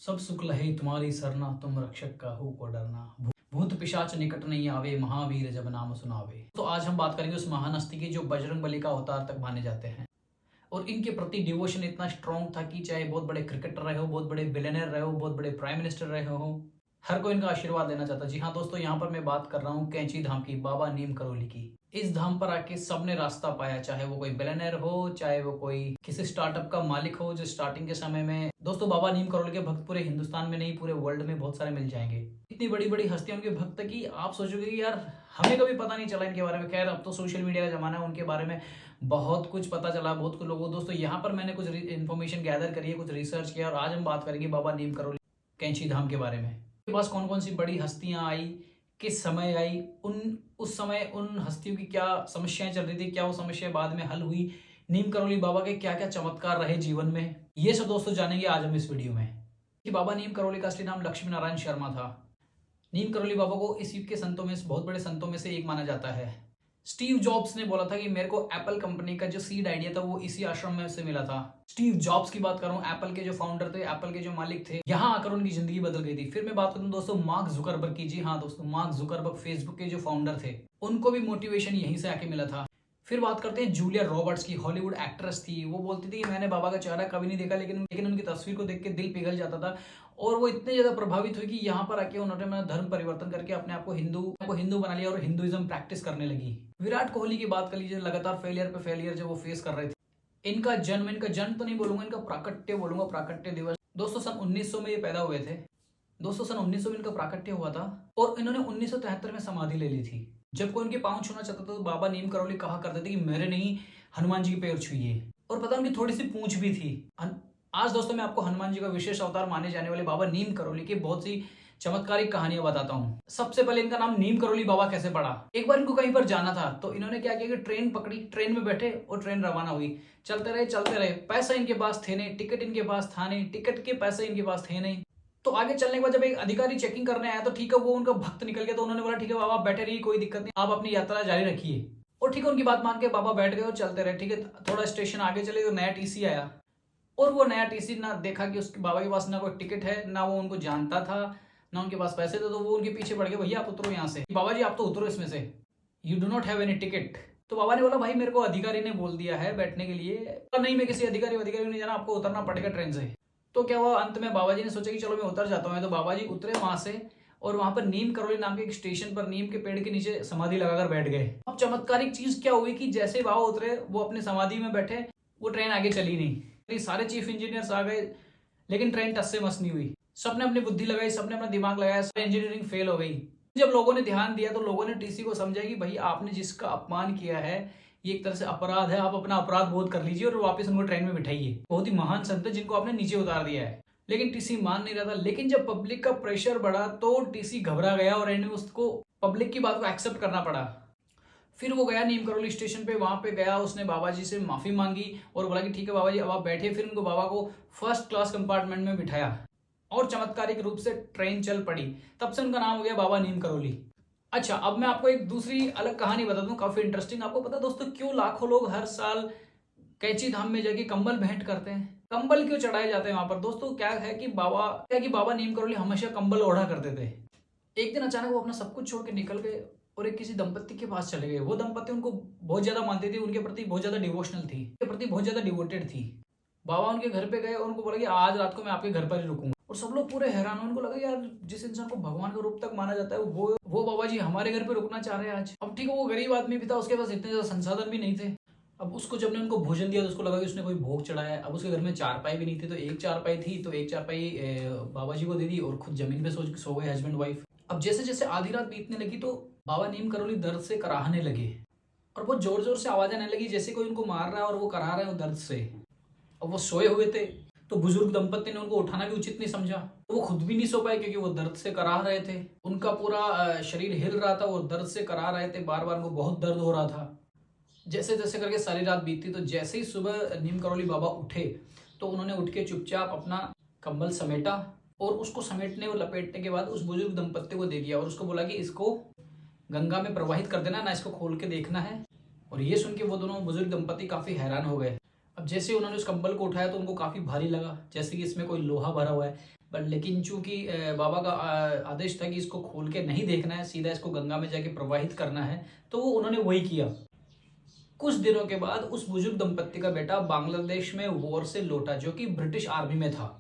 सब सुख लहे तुम्हारी सरना, तुम रक्षक का हो को डरना। भूत पिशाच निकट नहीं आवे, महावीर जब नाम सुनावे। तो आज हम बात करेंगे उस महान हस्ती की जो बजरंग बली का अवतार तक माने जाते हैं और इनके प्रति डिवोशन इतना स्ट्रांग था कि चाहे बहुत बड़े क्रिकेटर रहे हो, बहुत बड़े बिलियनर रहे हो, बहुत बड़े प्राइम मिनिस्टर रहे हो, हर कोई इनका आशीर्वाद लेना चाहता। जी हाँ दोस्तों, यहाँ पर मैं बात कर रहा हूँ कैंची धाम की, बाबा नीम करोली की। इस धाम पर आके सबने रास्ता पाया, चाहे वो कोई बिलियनर हो, चाहे वो कोई किसी स्टार्टअप का मालिक हो जो स्टार्टिंग के समय में। दोस्तों बाबा नीम करोली के भक्त पूरे हिंदुस्तान में नहीं, पूरे वर्ल्ड में बहुत सारे मिल जाएंगे। इतनी बड़ी बड़ी हस्तियां उनके भक्त की आप सोचोगे कि यार हमें कभी पता नहीं चला इनके बारे में। खैर अब तो सोशल मीडिया का जमाना है, उनके बारे में बहुत कुछ पता चला बहुत कुछ लोगों। दोस्तों यहाँ पर मैंने कुछ इन्फॉर्मेशन गैदर करी है, कुछ रिसर्च किया और आज हम बात करेंगे बाबा नीम करोली कैंची धाम के बारे में। के पास कौन कौन सी बड़ी हस्तियां आई, किस समय आई, उस समय उन हस्तियों की क्या समस्याएं चल रही थी, क्या वो समस्याएं बाद में हल हुई, नीम करोली बाबा के क्या क्या चमत्कार रहे जीवन में, ये सब दोस्तों जानेंगे आज हम इस वीडियो में। कि बाबा नीम करोली का असली नाम लक्ष्मी नारायण शर्मा था। नीम करोली बाबा को इस युग के संतों में, बहुत बड़े संतों में से एक माना जाता है। स्टीव जॉब्स ने बोला था कि मेरे को एप्पल कंपनी का जो सीड आइडिया था वो इसी आश्रम में से मिला था। स्टीव जॉब्स की बात कर रहा हूँ, एप्पल के जो फाउंडर थे, एप्पल के जो मालिक थे, यहाँ आकर उनकी जिंदगी बदल गई थी। फिर मैं बात करूँ दोस्तों मार्क जुकरबर्ग की। जी हाँ दोस्तों, मार्क जुकरबर्ग फेसबुक के जो फाउंडर थे, उनको भी मोटिवेशन यहीं से आके मिला था। फिर बात करते हैं जूलिया रॉबर्ट्स की, हॉलीवुड एक्ट्रेस थी। वो बोलती थी कि मैंने बाबा का चेहरा कभी नहीं देखा, लेकिन उनकी तस्वीर को देख के दिल पिघल जाता था। और वो इतने ज्यादा प्रभावित हुई कि यहाँ पर आके उन्होंने अपना धर्म परिवर्तन करके अपने आप को हिंदू बना लिया और हिंदुइज्म प्रैक्टिस करने लगी। विराट कोहली की बात कर लीजिए, लगातार फेलियर पे फेलियर जब वो फेस कर रहे थे। इनका जन्म तो नहीं बोलूंगा, इनका प्राकट्य बोलूंगा, प्राकट्य दिवस। दोस्तों सन 1900 में ये पैदा हुए थे। दोस्तों सन 1900 में इनका प्राकट्य हुआ था और इन्होंने 1973 में समाधि ले ली थी। जब कोई उनके पांव छूना चाहता था तो बाबा नीम करोली कहा करते थे कि मेरे नहीं, हनुमान जी के पैर छुइए। और पता उनकी थोड़ी सी पूंछ भी थी। आज दोस्तों मैं आपको हनुमान जी का विशेष अवतार माने जाने वाले बाबा नीम करोली की बहुत सी चमत्कारिक कहानियां बताता हूँ। सबसे पहले इनका नाम नीम करोली बाबा कैसे पड़ा। एक बार इनको कहीं पर जाना था तो इन्होंने क्या किया कि ट्रेन पकड़ी, ट्रेन में बैठे और ट्रेन रवाना हुई। चलते रहे, पैसा इनके पास थे नहीं, टिकट इनके पास था नहीं, टिकट के पैसे इनके पास थे नहीं। तो आगे चलने के बाद जब एक अधिकारी चेकिंग करने आया तो ठीक है, वो उनका भक्त निकल गया तो उन्होंने बोला ठीक है बाबा बैठे रहिए, कोई दिक्कत नहीं, आप अपनी यात्रा जारी रखिए। और ठीक है उनकी बात मान के बाबा बैठ गए और चलते रहे। ठीक है थोड़ा स्टेशन आगे चले तो नया टीसी आया और वो नया टीसी ना देखा कि उसके बाबा के पास ना कोई टिकट है, ना वो उनको जानता था, ना उनके पास पैसे थे। तो वो उनके पीछे पड़ गए, भैया आप उतरो यहाँ से, बाबा जी आप तो उतरो इसमें से, you do not have any ticket. तो बाबा ने बोला भाई मेरे को अधिकारी ने बोल दिया है बैठने के लिए, नहीं मैं किसी अधिकारी नहीं जाना, आपको उतरना पड़ेगा ट्रेन से। तो क्या हुआ, अंत में बाबा जी ने सोचा कि चलो मैं उतर जाता हूँ। तो बाबा जी उतरे वहां से और वहां पर नीम करोली नाम के एक स्टेशन पर नीम के पेड़ के नीचे समाधि लगाकर बैठ गए। अब चमत्कारिक चीज क्या हुई कि जैसे बाबा उतरे वो अपने समाधि में बैठे, वो ट्रेन आगे चली नहीं। सारे चीफ इंजीनियर्स आ गए लेकिन ट्रेन टस से मस नहीं हुई। सबने अपनी बुद्धि लगाई, सबने अपना दिमाग लगाया, सब इंजीनियरिंग फेल हो गई। जब लोगों ने ध्यान दिया तो लोगों ने टीसी को समझा कि भाई आपने जिसका अपमान किया है ये एक तरह से अपराध है, आप अपना अपराध बोध कर लीजिए और वापस उनको ट्रेन में बिठाइए। बहुत ही महान संत है जिनको आपने नीचे उतार दिया है। लेकिन टीसी मान नहीं रहा था। लेकिन जब पब्लिक का प्रेशर बढ़ा तो टीसी घबरा गया और उसको पब्लिक की बात को एक्सेप्ट करना पड़ा। फिर वो गया नीम करोली स्टेशन पे, वहां पे गया, उसने बाबा जी से माफी मांगी और बोला कि ठीक है बाबा जी अब आप बैठिए। फिर उनको बाबा को फर्स्ट क्लास कंपार्टमेंट में बिठाया और चमत्कारिक रूप से ट्रेन चल पड़ी। तब से उनका नाम हो गया बाबा नीम करोली। अच्छा अब मैं आपको एक दूसरी अलग कहानी बता दूं, काफी इंटरेस्टिंग। आपको पता दोस्तों क्यों लाखों लोग हर साल कैंची धाम में जाके कंबल भेंट करते हैं, कंबल क्यों चढ़ाए जाते हैं वहां पर। दोस्तों क्या है कि बाबा नीम करोली हमेशा कंबल ओढ़ा करते थे। एक दिन अचानक वो अपना सब कुछ छोड़ के निकल गए और एक किसी दंपत्ति के पास चले गए। वो दंपत्ति उनको बहुत ज्यादा मानती थी, उनके प्रति बहुत ज्यादा डिवोशनल थी, उनके प्रति बहुत ज्यादा डिवोटेड थी। बाबा उनके घर पे गए और उनको बोला कि आज रात को मैं आपके घर पर ही रुकूंगा। और सब लोग पूरे हैरान हुए, उनको लगा यार जिस इंसान को भगवान का रूप तक माना जाता है वो बाबा जी हमारे घर पे रुकना चाह रहे हैं आज। अब ठीक है वो गरीब आदमी भी था, उसके पास इतने ज्यादा संसाधन भी नहीं थे। अब उसको जब ने उनको भोजन दिया तो उसको लगा कि उसने कोई भोग चढ़ाया है। अब उसके घर में चारपाई भी नहीं थी, तो एक चारपाई थी तो एक चारपाई बाबा जी को दे दी और खुद जमीन पे सो गए हस्बैंड वाइफ। अब जैसे जैसे आधी रात बीतने लगी तो बाबा नीम करोली दर्द से कराहने लगे और वो जोर जोर से आवाज आने लगी जैसे कोई उनको मार रहा है और वो करा रहा है दर्द से। अब वो सोए हुए थे तो बुजुर्ग दंपत्ति ने उनको उठाना भी उचित नहीं समझा। तो वो खुद भी नहीं सो पाए क्योंकि वो दर्द से कराह रहे थे, उनका पूरा शरीर हिल रहा था, वो दर्द से कराह रहे थे, बार बार उनको बहुत दर्द हो रहा था। जैसे जैसे करके सारी रात बीती तो जैसे ही सुबह नीम करोली बाबा उठे तो उन्होंने उठ के चुपचाप अपना कंबल समेटा और उसको समेटने और लपेटने के बाद उस बुजुर्ग दंपत्ति को दे दिया और उसको बोला कि इसको गंगा में प्रवाहित कर देना, ना इसको खोल के देखना है। और ये सुन के वो दोनों बुजुर्ग दंपत्ति काफी हैरान हो गए। अब जैसे उन्होंने उस कंबल को उठाया तो उनको काफी भारी लगा, जैसे कि इसमें कोई लोहा भरा हुआ है। बट लेकिन चूंकि बाबा का आदेश था कि इसको खोल के नहीं देखना है, सीधा इसको गंगा में जाके प्रवाहित करना है, तो उन्होंने वही किया। कुछ दिनों के बाद उस बुजुर्ग दंपत्ति का बेटा बांग्लादेश में वॉर से लौटा, जो कि ब्रिटिश आर्मी में था।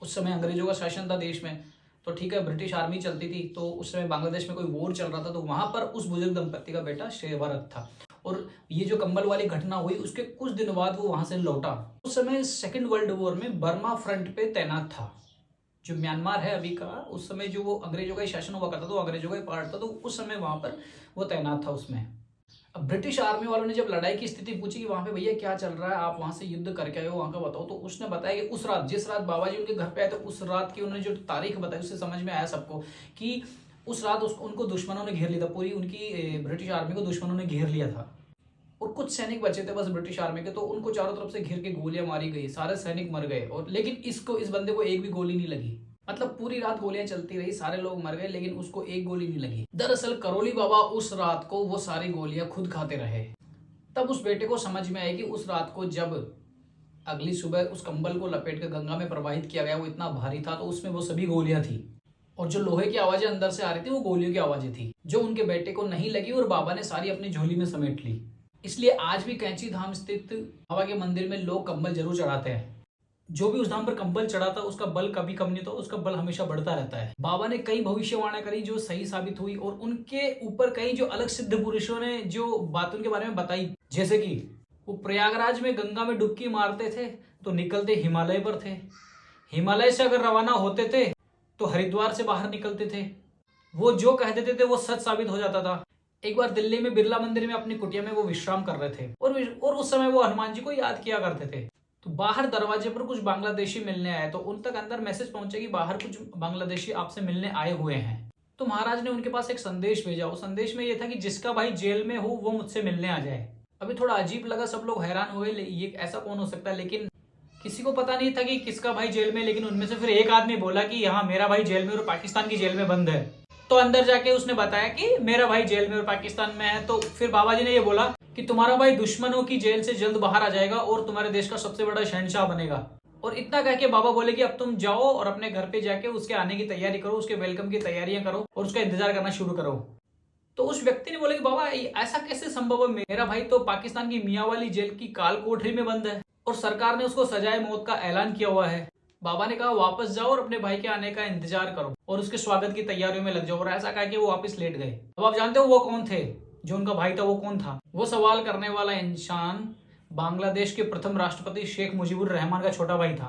उस समय अंग्रेजों का शासन था देश में, तो ठीक है ब्रिटिश आर्मी चलती थी, तो उस समय बांग्लादेश में कोई वॉर चल रहा था, तो वहां पर उस बुजुर्ग दंपत्ति का बेटा सेवारत था। और ये जो कंबल वाली घटना हुई उसके कुछ दिन बाद वो वहां से लौटा। उस समय सेकेंड वर्ल्ड वॉर में बर्मा फ्रंट पे तैनात था, जो म्यांमार है अभी का। उस समय जो वो अंग्रेजों का ही शासन हुआ करता था, तो अंग्रेजों का ही पार्ट था, तो उस समय वहां पर वो तैनात था उसमें। अब ब्रिटिश आर्मी वालों ने जब लड़ाई की स्थिति पूछी कि वहां पे भैया क्या चल रहा है, आप वहां से युद्ध करके आए हो, वहां का बताओ, तो उसने बताया कि उस रात, जिस रात बाबा जी उनके घर पे आए थे, उस रात की उन्होंने जो तारीख बताई उससे समझ में आया सबको कि उस रात उनको दुश्मनों ने घेर लिया था, पूरी उनकी ब्रिटिश आर्मी को दुश्मनों ने घेर लिया था। और कुछ सैनिक बचे थे बस ब्रिटिश आर्मी के, तो उनको चारों तरफ से घेर के गोलियां मारी गई, सारे सैनिक मर गए। और लेकिन इस बंदे को एक भी गोली नहीं लगी। मतलब पूरी रात गोलियां चलती रही, सारे लोग मर गए, लेकिन उसको एक गोली नहीं लगी। दरअसल करोली बाबा उस रात को वो सारी गोलियां खुद खाते रहे। तब उस बेटे को समझ में आया कि उस रात को जब अगली सुबह उस कंबल को लपेट कर गंगा में प्रवाहित किया गया, वो इतना भारी था, तो उसमें वो सभी गोलियां थी, और जो लोहे की आवाजें अंदर से आ रही थी वो गोलियों की आवाजें थी, जो उनके बेटे को नहीं लगी, और बाबा ने सारी अपनी झोली में समेट ली। इसलिए आज भी कैंची धाम स्थित बाबा के मंदिर में लोग कंबल जरूर चढ़ाते हैं। जो भी उस धाम पर कंबल चढ़ाता उसका बल कभी कम नहीं, तो उसका बल हमेशा बढ़ता रहता है। बाबा ने कई भविष्यवाणियां करी जो सही साबित हुई, और उनके ऊपर कई जो अलग सिद्ध पुरुषों ने जो बात उनके बारे में बताई, जैसे कि वो प्रयागराज में गंगा में डुबकी मारते थे तो निकलते हिमालय पर थे, हिमालय से अगर रवाना होते थे तो हरिद्वार से बाहर निकलते थे, वो जो कह देते थे वो सच साबित हो जाता था। एक बार दिल्ली में बिरला मंदिर में अपनी कुटिया में वो विश्राम कर रहे थे, और उस समय वो हनुमान जी को याद किया करते थे। तो बाहर दरवाजे पर कुछ बांग्लादेशी मिलने आए, तो उन तक अंदर मैसेज पहुंचा कि बाहर कुछ बांग्लादेशी आपसे मिलने आए हुए हैं। तो महाराज ने उनके पास एक संदेश भेजा। वो संदेश में ये था कि जिसका भाई जेल में हो वो मुझसे मिलने आ जाए। अभी थोड़ा अजीब लगा, सब लोग हैरान हुए, ये ऐसा कौन हो सकता है, लेकिन किसी को पता नहीं था कि किसका भाई जेल में। लेकिन उनमें से फिर एक आदमी बोला कि हाँ मेरा भाई जेल में और पाकिस्तान की जेल में बंद है। तो अंदर जाके उसने बताया कि मेरा भाई जेल में और पाकिस्तान में है। तो फिर बाबा जी ने ये बोला कि तुम्हारा भाई दुश्मनों की जेल से जल्द बाहर आ जाएगा और तुम्हारे देश का सबसे बड़ा शहंशाह बनेगा। और इतना कह के बाबा बोले कि अब तुम जाओ और अपने घर पे जाके उसके आने की तैयारी करो, उसके वेलकम की तैयारियां करो और उसका इंतजार करना शुरू करो। तो उस व्यक्ति ने बोला कि बाबा ऐसा कैसे संभव है, मेरा भाई तो पाकिस्तान की मियाँ वाली जेल की काल कोठरी में बंद है और सरकार ने उसको सजाए मौत का ऐलान किया हुआ है। बाबा ने कहा वापस जाओ और अपने भाई के आने का इंतजार करो और उसके स्वागत की तैयारियों में लग जाओ। और ऐसा कह के वो वापस लेट गए। अब आप जानते हो वो कौन थे, जो उनका भाई था वो कौन था? वो सवाल करने वाला इंसान बांग्लादेश के प्रथम राष्ट्रपति शेख मुजीबुर रहमान का छोटा भाई था।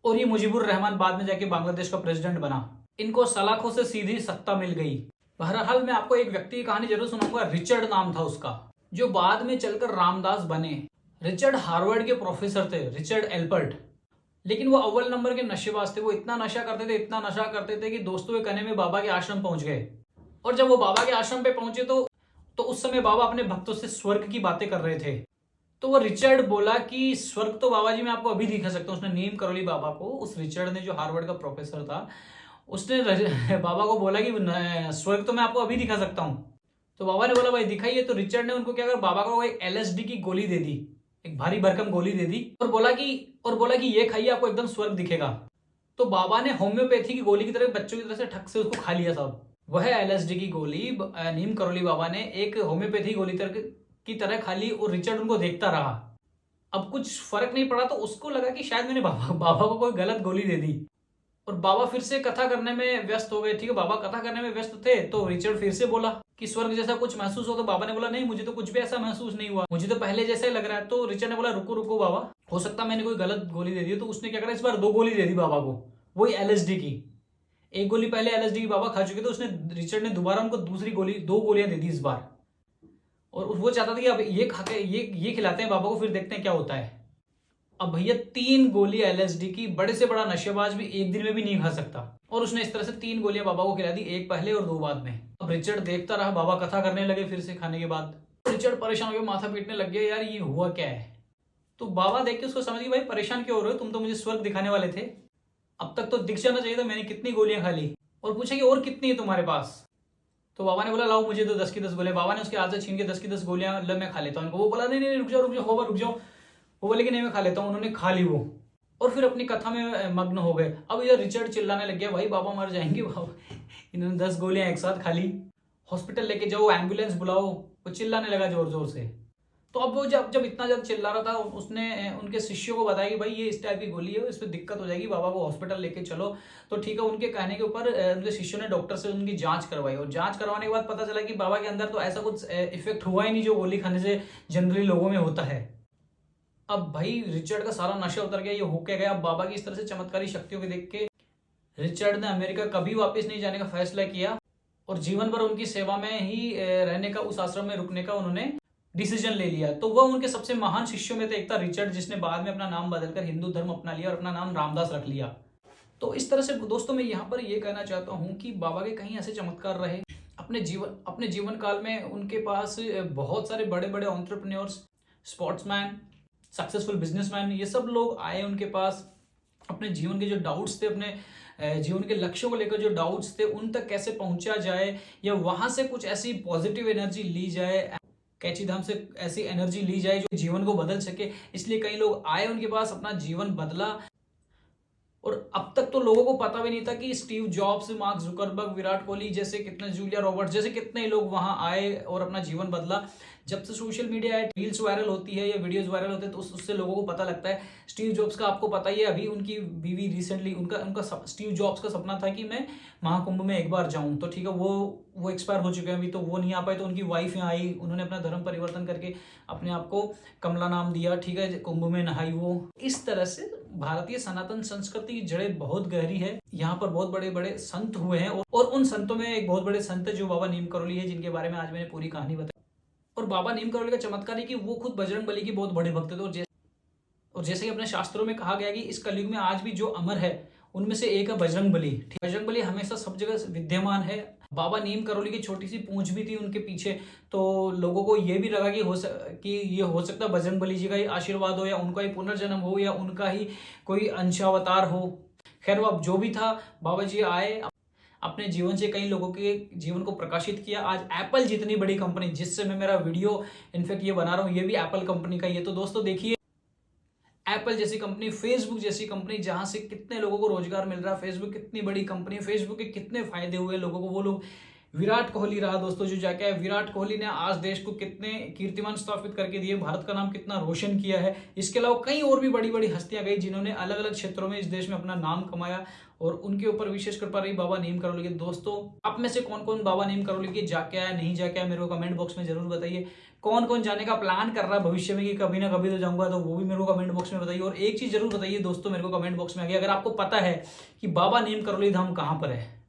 और ये मुजीबुर रहमान बाद में जाके बांग्लादेश का प्रेसिडेंट बना। इनको सलाखों से सीधी सत्ता मिल गई। बहरहाल मैं आपको एक व्यक्ति की कहानी जरूर सुनाऊंगा। रिचर्ड नाम था उसका, जो बाद में चलकर रामदास बने। रिचर्ड हार्वर्ड के प्रोफेसर थे, रिचर्ड एल्पर्ट। लेकिन वो अव्वल नंबर के नशेबाज थे। वो इतना नशा करते थे, इतना नशा करते थे कि दोस्तों के कहने में बाबा के आश्रम पहुंच गए। और जब वो बाबा के आश्रम पे पहुंचे तो उस समय बाबा अपने भक्तों से स्वर्ग की बातें कर रहे थे। तो वो रिचर्ड बोला कि स्वर्ग तो बाबा जी मैं आपको अभी दिखा सकता हूँ। उसने नेम करौली बाबा को, उस रिचर्ड ने जो हार्वर्ड का प्रोफेसर था, उसने बाबा को बोला कि स्वर्ग तो मैं आपको अभी दिखा सकता हूँ। तो बाबा ने बोला भाई दिखाइए। तो रिचर्ड ने उनको क्या कर बाबा को एक LSD की गोली दे दी, एक भारी भरकम गोली दे दी और बोला कि ये खाइए आपको एकदम स्वर्ग दिखेगा। तो बाबा ने होम्योपैथी की गोली की तरह बच्चों की तरह से ठक से उसको खा लिया सब। वह LSD की गोली नीम करौली बाबा ने एक होम्योपैथी गोली की तरह खा ली और रिचर्ड उनको देखता रहा। अब कुछ फर्क नहीं पड़ा तो उसको लगा कि शायद मैंने बाबा को कोई गलत गोली दे दी। और बाबा फिर से कथा करने में व्यस्त हो गए। ठीक है, बाबा कथा करने में व्यस्त थे तो रिचर्ड फिर से बोला कि स्वर्ग जैसा कुछ महसूस हो। तो बाबा ने बोला नहीं, मुझे तो कुछ भी ऐसा महसूस नहीं हुआ, मुझे तो पहले जैसा ही लग रहा है। तो रिचर्ड ने बोला रुको रुको बाबा, हो सकता मैंने कोई गलत गोली दे दी। तो उसने क्या करा, इस बार 2 गोली दे दी बाबा को, वही LSD की। एक गोली पहले LSD की बाबा खा चुके थे, उसने रिचर्ड ने दोबारा उनको दूसरी गोली 2 गोलियां दे दी इस बार। और वो चाहता था कि अब ये खा के ये खिलाते हैं बाबा को, फिर देखते हैं क्या होता है। अब भैया 3 गोली LSD की बड़े से बड़ा नशेबाज भी एक दिन में भी नहीं खा सकता। और उसने इस तरह से 3 गोलियां बाबा को खिला दी, एक पहले और 2 बाद में। अब रिचर्ड देखता रहा, बाबा कथा करने लगे फिर से खाने के बाद। रिचर्ड परेशान होकर माथा पीटने लग गया, यार ये हुआ क्या है। तो बाबा देख के उसको समझ गए, भाई परेशान क्यों हो रहे हो, तुम तो मुझे स्वर्ग दिखाने वाले थे, अब तक तो दिख जाना चाहिए था, मैंने कितनी गोलियां खा ली। और पूछा कि और कितनी है तुम्हारे पास। तो बाबा ने बोला लाओ मुझे तो 10 की 10 गोलियां। बाबा ने उसके हाथ से छीन के 10 की 10 गोलियां मैं खा लेता हूँ। वो बोला नहीं नहीं रुक जाओ रुक जाओ रुक जाओ। वो बोले कि नहीं मैं खा लेता हूँ। उन्होंने खा ली वो। और फिर अपनी कथा में मग्न हो गए। अब इधर रिचर्ड चिल्लाने लग गया, भाई बाबा मर जाएंगे, बाबा इन्होंने 10 गोलियां एक साथ खा ली, हॉस्पिटल लेके जाओ, एम्बुलेंस बुलाओ। वो चिल्लाने लगा जोर जोर से। तो अब वो जब जब इतना ज्यादा चिल्ला रहा था, उसने उनके शिष्यों को बताया कि भाई ये इस टाइप की गोली है, इस पर दिक्कत हो जाएगी, बाबा को हॉस्पिटल लेके चलो। तो ठीक है, उनके कहने के ऊपर उनके शिष्यों ने डॉक्टर से उनकी जांच करवाई, और जांच करवाने के बाद पता चला कि बाबा के अंदर तो ऐसा कुछ इफेक्ट हुआ ही नहीं जो गोली खाने से जनरली लोगों में होता है। अब भाई रिचर्ड का सारा नशा उतर गया, ये हो क्या गया। अब बाबा की इस तरह से चमत्कारी शक्तियों को देख के रिचर्ड ने अमेरिका कभी वापस नहीं जाने का फैसला किया, और जीवन भर उनकी सेवा में ही रहने का, उस आश्रम में रुकने का उन्होंने डिसीजन ले लिया। तो वह उनके सबसे महान शिष्यों में से एक था रिचर्ड, जिसने बाद में अपना नाम बदलकर हिंदू धर्म अपना लिया और अपना नाम रामदास रख लिया। तो इस तरह से दोस्तों मैं यहाँ पर ये कहना चाहता हूँ कि बाबा के कहीं ऐसे चमत्कार रहे अपने जीवन काल में। उनके पास बहुत सारे बड़े बड़े एंटरप्रेन्योर्स, स्पोर्ट्समैन, सक्सेसफुल बिजनेसमैन, ये सब लोग आए उनके पास। अपने जीवन के जो डाउट्स थे, अपने जीवन के लक्ष्यों को लेकर जो डाउट्स थे, उन तक कैसे पहुंचा जाए, या वहां से कुछ ऐसी पॉजिटिव एनर्जी ली जाए, कैची धाम से ऐसी एनर्जी ली जाए जो जीवन को बदल सके। इसलिए कई लोग आए उनके पास, अपना जीवन बदला। और अब तक तो लोगों को पता भी नहीं था कि Steve jobs, mark Zuckerberg, Virat Kohli जैसे कितने, जूलिया रॉबर्ट्स जैसे कितने लोग वहां आए और अपना जीवन बदला। जब से सोशल मीडिया है, रील्स वायरल होती है या वीडियोस वायरल होते हैं, तो उससे लोगों को पता लगता है। स्टीव जॉब्स का आपको पता ही है, अभी उनकी बीवी रिसेंटली, उनका स्टीव जॉब्स का सपना था कि मैं महाकुंभ में एक बार जाऊं, तो ठीक है, वो एक्सपायर हो चुके हैं अभी, तो वो नहीं आ पाए। तो उनकी वाइफ यहाँ आई, उन्होंने अपना धर्म परिवर्तन करके अपने आप को कमला नाम दिया, ठीक है, कुंभ में नहाई वो। इस तरह से भारतीय सनातन संस्कृति की जड़ें बहुत गहरी है। यहाँ पर बहुत बड़े बड़े संत हुए हैं, और उन संतों में एक बहुत बड़े संत जो बाबा नीम करोली है, जिनके बारे में आज मैंने पूरी कहानी बताई। और बाबा नीम करोली का चमत्कार है कि वो खुद बजरंग बली के बहुत बड़े भक्त थे। और जैसे कि अपने शास्त्रों में कहा गया कि इस कलयुग में आज भी जो अमर है, उनमें से एक है बजरंग बली। बजरंग बली हमेशा सब जगह विद्यमान है। बाबा नीम करोली की छोटी सी पूंछ भी थी उनके पीछे, तो लोगों को ये भी लगा कि ये हो सकता है बजरंग बली जी का ही आशीर्वाद हो, या उनका ही पुनर्जन्म हो, या उनका ही कोई अंशावतार हो। खैर वो अब जो भी था, बाबा जी आए, अपने जीवन से कई लोगों के जीवन को प्रकाशित किया। आज एप्पल जितनी बड़ी कंपनी, जिससे मैं मेरा वीडियो इनफेक्ट ये बना रहा हूँ, ये भी एप्पल कंपनी का ही है। तो दोस्तों देखिए, एप्पल जैसी कंपनी, फेसबुक जैसी कंपनी, जहां से कितने लोगों को रोजगार मिल रहा है। फेसबुक कितनी बड़ी कंपनी है, फेसबुक के कितने फायदे हुए लोगों को। वो लोग, विराट कोहली रहा दोस्तों जो जाके आए, विराट कोहली ने आज देश को कितने कीर्तिमान स्थापित करके दिए, भारत का नाम कितना रोशन किया है। इसके अलावा कई और भी बड़ी बड़ी हस्तियां गई, जिन्होंने अलग अलग क्षेत्रों में इस देश में अपना नाम कमाया, और उनके ऊपर विशेष कृपा रही बाबा नीम करोली की। दोस्तों आप में से कौन कौन बाबा नीम करोली के जाके आया, नहीं जाके आया, मेरे को कमेंट बॉक्स में जरूर बताइए। कौन कौन जाने का प्लान कर रहा है भविष्य में कि कभी ना कभी तो जाऊंगा, तो वो भी मेरे को कमेंट बॉक्स में बताइए। और एक चीज जरूर बताइए दोस्तों मेरे को कमेंट बॉक्स में आगे, अगर आपको पता है कि बाबा नीम करोली धाम कहाँ पर है।